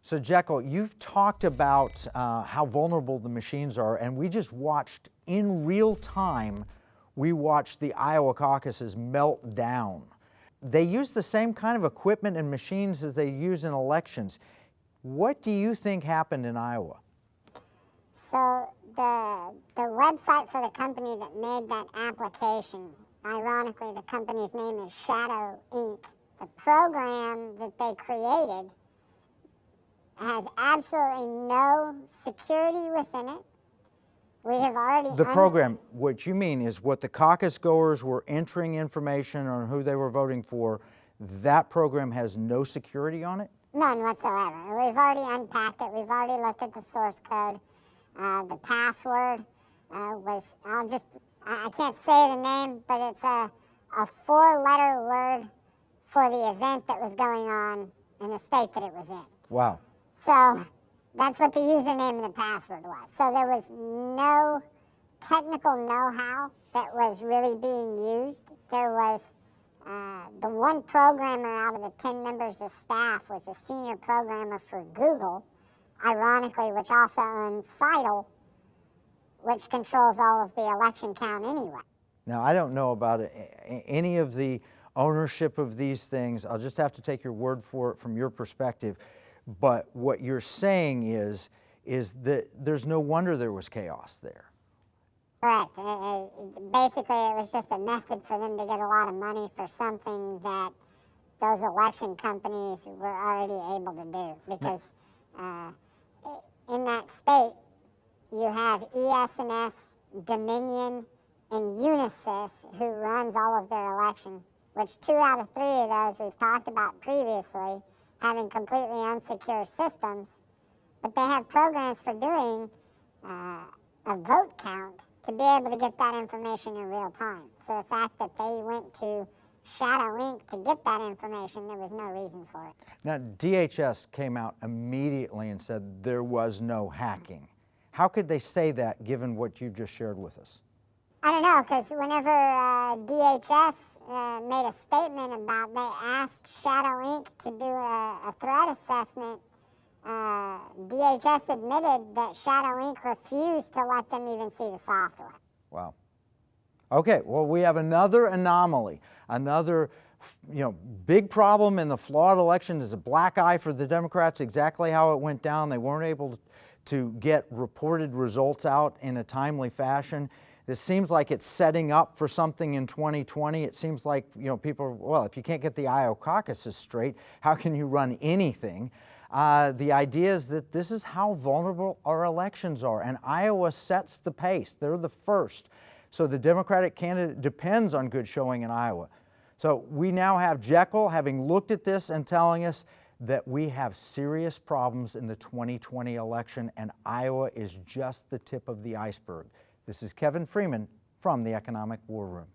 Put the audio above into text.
So Jekyll, you've talked about how vulnerable the machines are, and we just watched in real time, we watched the Iowa caucuses melt down. They use the same kind of equipment and machines as they use in elections. What do you think happened in Iowa? So the website for the company that made that application, ironically, the company's name is Shadow Inc. The program that they created has absolutely no security within it. We have already... The program, what you mean is what the caucus goers were entering information on who they were voting for, that program has no security on it? None whatsoever. We've already unpacked it. We've already looked at the source code. The password was, I can't say the name, but it's a 4-letter word for the event that was going on in the state that it was in. Wow. So that's what the username and the password was. So there was no technical know-how that was really being used. There was the one programmer out of the 10 members of staff was a senior programmer for Google, ironically, which also owns Seidel, which controls all of the election count anyway. Now, I don't know about any of the ownership of these things. I'll just have to take your word for it from your perspective. But what you're saying is that there's no wonder there was chaos there. Correct. Basically, it was just a method for them to get a lot of money for something that those election companies were already able to do. Because in that state, you have ES&S, Dominion, and Unisys, who runs all of their election, which 2 out of 3 of those we've talked about previously, having completely unsecure systems, but they have programs for doing a vote count to be able to get that information in real time. So the fact that they went to Shadow Inc. to get that information, there was no reason for it. Now, DHS came out immediately and said there was no hacking. How could they say that given what you've just shared with us? I don't know, because whenever DHS made a statement about, they asked Shadow Inc. to do a threat assessment, DHS admitted that Shadow Inc. refused to let them even see the software. Wow. Okay, well, we have another anomaly, another big problem in the flawed election is a black eye for the Democrats, exactly how it went down. They weren't able to get reported results out in a timely fashion. This seems like it's setting up for something in 2020. It seems like, people, well, if you can't get the Iowa caucuses straight, how can you run anything? The idea is that this is how vulnerable our elections are, and Iowa sets the pace. They're the first. So the Democratic candidate depends on good showing in Iowa. So we now have Jekyll having looked at this and telling us that we have serious problems in the 2020 election, and Iowa is just the tip of the iceberg. This is Kevin Freeman from the Economic War Room.